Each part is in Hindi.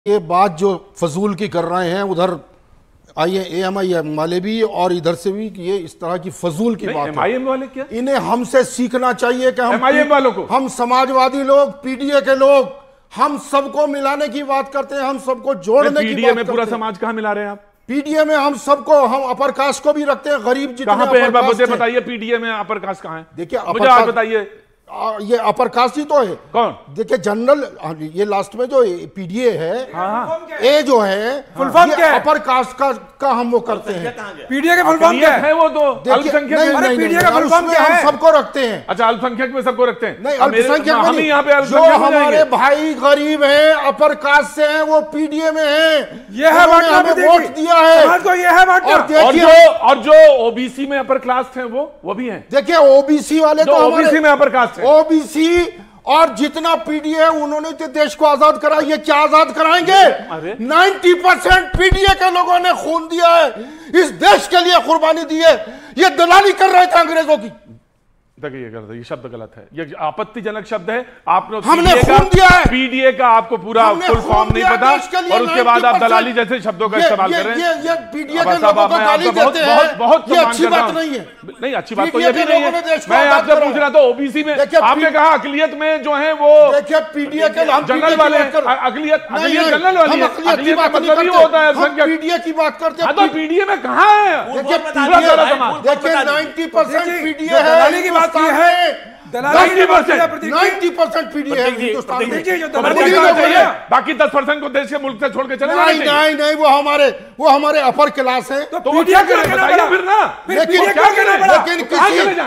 ये बात जो फजूल की कर रहे हैं उधर AMIM वाले भी और इधर से भी कि ये इस तरह की फजूल की बात है। MIM वाले क्या? इन्हें हमसे सीखना चाहिए कि MIM वालों को, हम समाजवादी लोग, PDA के लोग, हम सबको मिलाने की बात करते हैं, हम सबको जोड़ने की बात करते हैं। में पूरा समाज कहां मिला रहे हैं आप? PDA में हम सबको, हम अपर कास्ट को भी रखते हैं, गरीब जितने कहां पे है मुझे बताइए। PDA में अपर कास्ट कहां है? देखिए मुझे आप बताइए। ये अपर कास्ट ही तो है। कौन? देखिए जनरल, ये लास्ट में जो PDA है, ए जो है फुल फॉर्म क्या है? अपर कास्ट का हम वो करते हैं। PDA के फुल फॉर्म क्या है? वो तो अल्पसंख्यक में PDA का फुल फॉर्म क्या है? हम सबको रखते हैं। अच्छा, अल्पसंख्यक में सबको रखते हैं? नहीं, अल्पसंख्यक में नहीं। यहाँ पे जो हमारे भाई गरीब हैं, अपर कास्ट से हैं, वो PDA में हैं। ये है हमें वोट दिया है। और जो OBC में अपर कास्ट हैं वो भी हैं। देखिए OBC वाले तो OBC में अपर कास्ट है। OBC और जितना PDA है, उन्होंने तो देश को आजाद करा, ये क्या आजाद कराएंगे? 90% PDA के लोगों ने खून दिया है, इस देश के लिए कुर्बानी दी है। ये दलाली कर रहे थे अंग्रेजों की। ये शब्द गलत है, ये आपत्तिजनक शब्द है। आपने हमने खून दिया है। PDA का आपको पूरा फुल फॉर्म नहीं पता और उसके बाद आप दलाली जैसे शब्दों का इस्तेमाल कर रहे हैं। ये PDA के लोगों को गाली देते हैं, बहुत ये अच्छी बात नहीं है। नहीं, अच्छी बात तो ये भी नहीं है। मैं आपसे पूछ रहा था OBC में आपने कहा अकलियत में जो है वो, देखिए PDA के जनरल वाले अकलियत जनरल वाली अकलियत का मतलब ही होता है। PDA की बात करते हैं तो PDA में कहाँ है? देखिए 90% PDA है, है 90% PDA है हिंदुस्तान में। बाकी 10% को देश के मुल्क से छोड़ के चले नहीं नहीं नहीं, वो हमारे अपर क्लास है। तो वो क्या करें बताइए फिर ना। लेकिन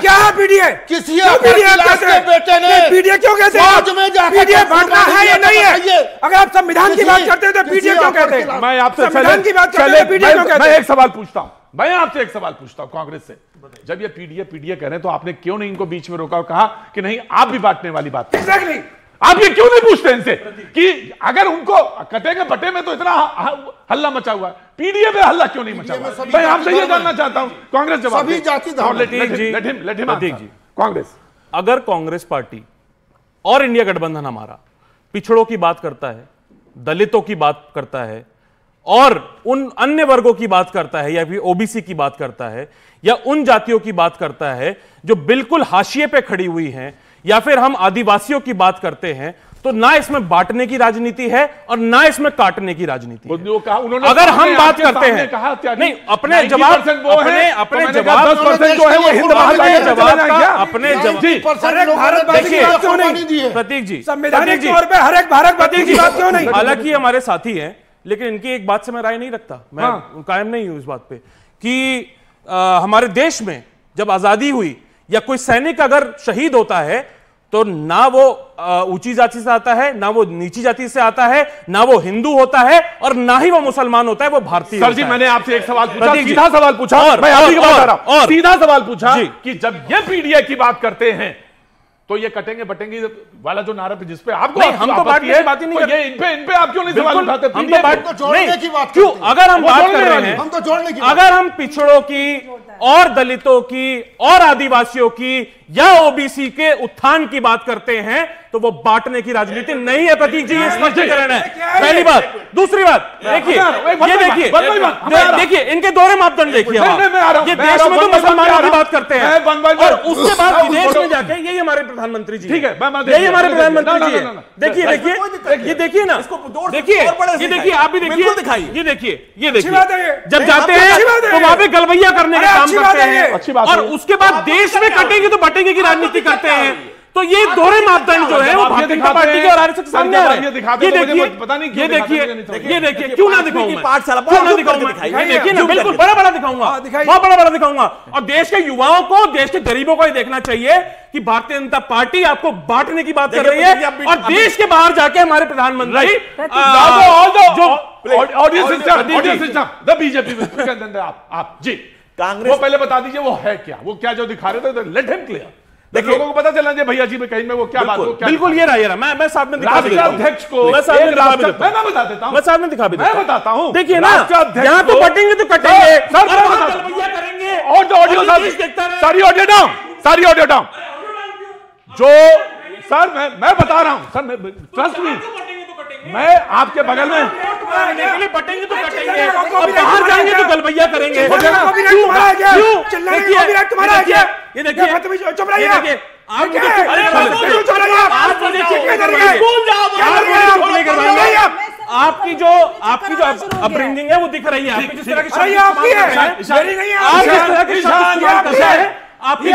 क्या है PDA? किसी क्लास के बेटे ने PDA क्यों कहते हैं? फौज में जाकर PDA बांटना है या नहीं है? अगर आप संविधान की बात करते हैं तो PDA क्यों कहते हैं? मैं आपसे संविधान की बात करते हैं PDA क्यों कहते हैं? मैं एक सवाल पूछता हूं, मैं आपसे एक सवाल पूछता हूं कांग्रेस से। जब ये PDA कह रहे हैं तो आपने क्यों नहीं इनको बीच में रोका और कहा कि नहीं आप भी बांटने वाली बात? एग्जैक्टली। आप ये क्यों नहीं पूछते इनसे कि अगर उनको कटेंगे बटे में तो इतना हल्ला मचा हुआ है, PDA पे हल्ला क्यों नहीं मचा हुआ? मैं आपसे ये जानना चाहता हूं। कांग्रेस जवाब सभी जाति कांग्रेस, अगर कांग्रेस पार्टी और इंडिया गठबंधन हमारा पिछड़ों की बात करता है, दलितों की बात करता है और उन अन्य वर्गों की बात करता है या फिर OBC की बात करता है या उन जातियों की बात करता है जो बिल्कुल हाशिए पे खड़ी हुई हैं, या फिर हम आदिवासियों की बात करते हैं, तो ना इसमें बांटने की राजनीति है और ना इसमें काटने की राजनीति है। अगर हम बात करते हैं नहीं अपने जवाब अपने जवाब 10% जो है वो हिंद देखिए प्रतीक जी, संवैधानिक तौर पे हर एक भारतवासी की बात क्यों नहीं? हालांकि हमारे साथी हैं, लेकिन इनकी एक बात से मैं राय नहीं रखता, मैं कायम नहीं हूं इस बात पे कि हमारे देश में जब आजादी हुई या कोई सैनिक अगर शहीद होता है तो ना वो ऊंची जाति से आता है, ना वो नीची जाति से आता है, ना वो हिंदू होता है और ना ही वो मुसलमान होता है, वो भारतीय। सर जी, मैंने आपसे एक सवाल पूछा, सीधा सवाल पूछा, मैं आप ही की बात कर रहा हूं, सीधा सवाल पूछा कि जब ये PDA की बात करते हैं तो ये कटेंगे बटेंगे वाला जो नारा पे जिसपे आपको हम तो बात ही नहीं ये इन पे आप क्यों नहीं सवाल उठाते? हम तो बात जोड़ने की बात क्यों? अगर हम बात कर रहे हैं, हम तो जोड़ने की, अगर हम पिछड़ों की और दलितों की और आदिवासियों की या OBC के उत्थान की बात करते हैं तो वो बांटने की राजनीति नहीं है। प्रतीक जी, ये स्पष्टीकरण है, पहली बात। दूसरी बात, देखिए इनके दोहरे मानदंड देखिए। ये देश में तो मुसलमानों की बात करते हैं और उसके बाद विदेश में जाके यही हमारे प्रधानमंत्री जी, ठीक है, यही हमारे प्रधानमंत्री जी है। देखिए ये देखिए ना, देखिए आप भी देखिए, ये देखिए जब जाते हैं तो वहां पे गलबैया करने का काम करते हैं और उसके बाद देश में कटेंगे तो बटेंगे की राजनीति करते हैं। तो ये दोहरे मापदंड जो है वो भारतीय जनता पार्टी के और RSS के सामने आ रहे हैं। ये देखिए क्यों ना दिखाऊं मैं, क्यों ना दिखाऊं मैं? ये देखिए ना, बिल्कुल बड़ा दिखाऊंगा, बहुत बड़ा दिखाऊंगा। और देश के युवाओं को, देश के गरीबों को ये देखना चाहिए कि भारतीय जनता पार्टी आपको बांटने की बात कर रही है और देश के बाहर जाके हमारे प्रधानमंत्री बीजेपी आप जी कांग्रेस, वो पहले बता दीजिए वो है क्या, वो क्या जो दिखा रहे थे, लेट हिम क्लियर। लोगों को पता चलना चाहिए भैया जी में कहीं में वो क्या बात, बिल्कुल ये रहा मैं साथ में दिखा देता हूं, अध्यक्ष को मैं साथ में दिखा भी देता हूं, मैं बता देता हूं, मैं साथ में दिखा भी देता हूं, मैं बताता हूं। देखिए ना, यहां तो बटेंगे तो कटेंगे, गलबैया करेंगे और जो ऑडियो सारी ऑडियो डाउन जो सर मैं बता रहा हूं सर, ट्रस्ट मी मैं आपके बगल में के लिए बटेंगे तो कटेंगे, अब बाहर जाएंगे तो गलबैया करेंगे। ये देखिए आप मुझे चुप रहिए, आप मुझे आपकी जो अपब्रिंगिंग है वो दिख रही है, आपकी जिस तरह की आपकी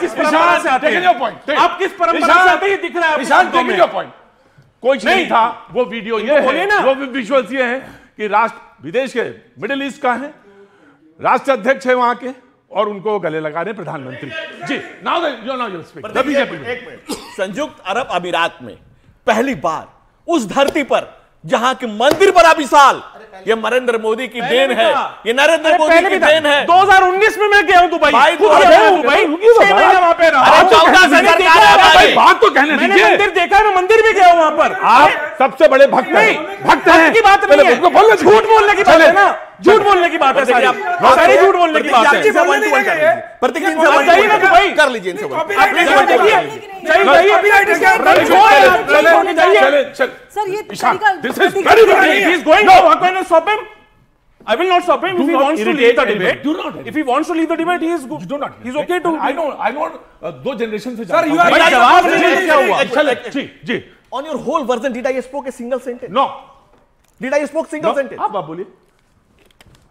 किस परंपरा से आते हैं, आप किस परंपरा से आते हैं, ये दिख रहा है। कुछ नहीं था वो वीडियो, ये है वो विजुअल्स ये हैं कि राष्ट्र विदेश के मिडिल ईस्ट का है, राष्ट्र अध्यक्ष है वहां के, और उनको गले लगा रहे प्रधानमंत्री जी। Now you speak the BJP. संयुक्त अरब अमीरात में पहली बार उस धरती पर जहां के मंदिर बड़ा विशाल, ये नरेंद्र मोदी की देन है, ये नरेंद्र मोदी की देन है। 2019 में मैं गया हूं दुबई, वहां पे बात तो कहने दीजिए। मंदिर देखा है, मैं मंदिर भी गया हूं वहां पर। आप सबसे बड़े भक्त हैं, भक्त हैं की बात नहीं है, झूठ बोलने की बात है ना, झूठ बोलने की बात है सारी, सारी झूठ बोलने की बात है। कर लीजिए इनसे सर ये I will not stop him. If he wants to leave the debate, if he wants to leave the debate, he is good. Do not. He's okay to. I know. दो जनरेशन से Sir, you are भाई जवाब नहीं क्या हुआ? जी On your whole version, did I spoke a single sentence? No. Did I spoke single sentence? आप बोलिए।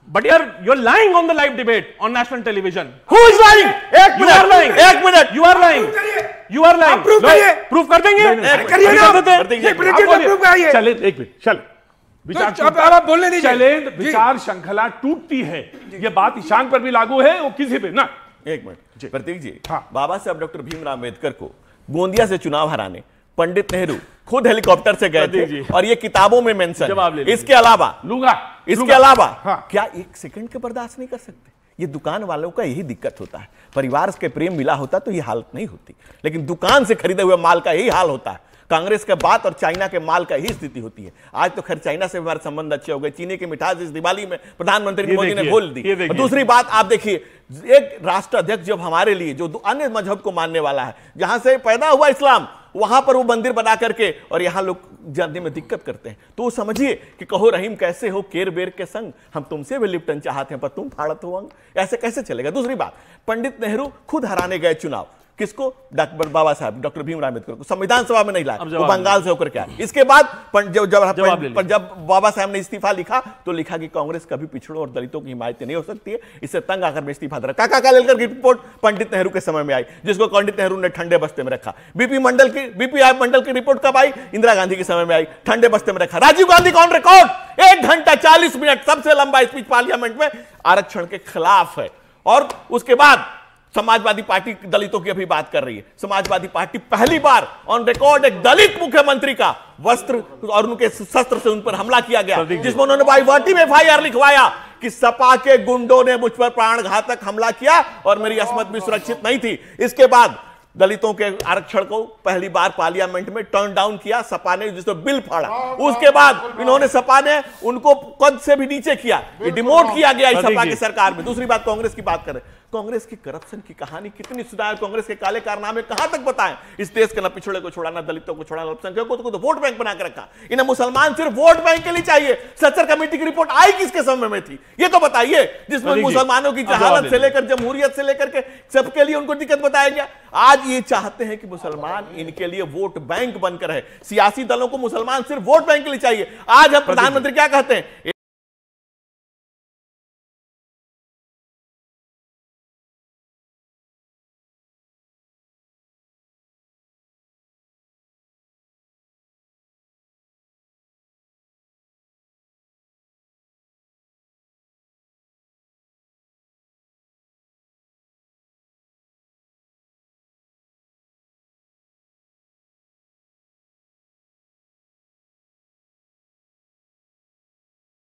But you're lying on the live debate on national television. Who is lying? You are lying. एक minute. You are lying. You are lying. Proof करिए, प्रूफ कर देंगे। करिए ना, चले एक मिनट, चल आप बोलने दीजिए। चैलेंज विचार श्रृंखला टूटती है, ये बात ईशान पर भी लागू है, वो किसी पे ना। एक मिनट प्रतीक जी, हाँ। बाबा साहब डॉक्टर भीमराव अम्बेडकर को गोंदिया से चुनाव हराने पंडित नेहरू खुद हेलीकॉप्टर से गए थे, और ये किताबों में मेंशन। इसके अलावा इसके अलावा क्या एक सेकंड के बर्दाश्त नहीं कर सकते? ये दुकान वालों का यही दिक्कत होता है। परिवार के प्रेम मिला होता तो ये हालत नहीं होती, लेकिन दुकान से खरीदे हुए माल का यही हाल होता है। कांग्रेस के बात और चाइना के माल का ही स्थिति होती है। आज तो खैर चाइना से हमारे संबंध अच्छे हो गए, चीनी की मिठास इस दिवाली में प्रधानमंत्री मोदी ने बोल दी। और दूसरी बात आप देखिए, एक राष्ट्र अध्यक्ष जब हमारे लिए जो अन्य मजहब को मानने वाला है, जहां से पैदा हुआ इस्लाम, वहां पर वो मंदिर बना करके और यहां लोग जानने में दिक्कत करते हैं, तो समझिए कि कहो रहीम कैसे हो केर बेर के संग, हम तुमसे भी लिप्टन चाहते हैं पर तुम फाड़त हो अंग, ऐसे कैसे चलेगा? दूसरी बात, पंडित नेहरू खुद हराने गए चुनाव, किसको? डॉक्टर बाबा साहब डॉक्टर भीमराव अम्बेडकर को संविधान सभा में नहीं लाया, वो बंगाल से होकर क्या। इसके बाद जब बाबा साहब ने इस्तीफा लिखा तो लिखा कि कांग्रेस कभी पिछड़ों और दलितों की हिमायत नहीं हो सकती है, इससे तंग आकर मैं इस्तीफा दे रहा। काका कालेलकर की रिपोर्ट पंडित नेहरू के समय में आई, जिसको पंडित नेहरू ने ठंडे बस्ते में रखा। बीपी मंडल की रिपोर्ट कब आई? इंदिरा गांधी के समय में आई, ठंडे बस्ते में रखा। राजीव गांधी ऑन रिकॉर्ड 1 घंटा 40 मिनट सबसे लंबा स्पीच पार्लियामेंट में आरक्षण के खिलाफ है। और उसके बाद समाजवादी पार्टी दलितों की अभी बात कर रही है। समाजवादी पार्टी पहली बार ऑन रिकॉर्ड एक दलित मुख्यमंत्री का वस्त्र और उनके शस्त्र से उन पर हमला किया गया, जिसमें उन्होंने बाईवाटी में FIR लिखवाया कि सपा के गुंडों ने मुझ पर प्राणघातक हमला किया और मेरी अस्मत भी सुरक्षित नहीं थी। इसके बाद दलितों के आरक्षण को पहली बार पार्लियामेंट में टर्न डाउन किया सपा ने, जिसमें बिल फाड़ा। उसके बाद इन्होंने सपा ने उनको पद से भी नीचे किया, डिमोट किया गया इस सपा की सरकार में। दूसरी बात, कांग्रेस की बात करें, कांग्रेस की करप्शन की कहानी कितनी सुनाए, कांग्रेस के काले कारनामे कहां तक बताएं? इस देश के न पिछड़े को छोड़ाना, दलितों को छोड़ाना, अल्पसंख्यकों को तो वोट बैंक बना के रखा। इन्हें मुसलमान सिर्फ वोट बैंक के लिए चाहिए। सच्चर कमेटी की रिपोर्ट आई किसके समय में थी, ये तो बताइए, जिसमें मुसलमानों की जहालत से लेकर जमहूरियत से लेकर के सबके लिए उनको दिक्कत बताया गया। आज ये चाहते हैं कि मुसलमान इनके लिए वोट बैंक बनकर रहे। सियासी दलों को मुसलमान सिर्फ वोट बैंक के लिए चाहिए। आज हम प्रधानमंत्री क्या कहते हैं?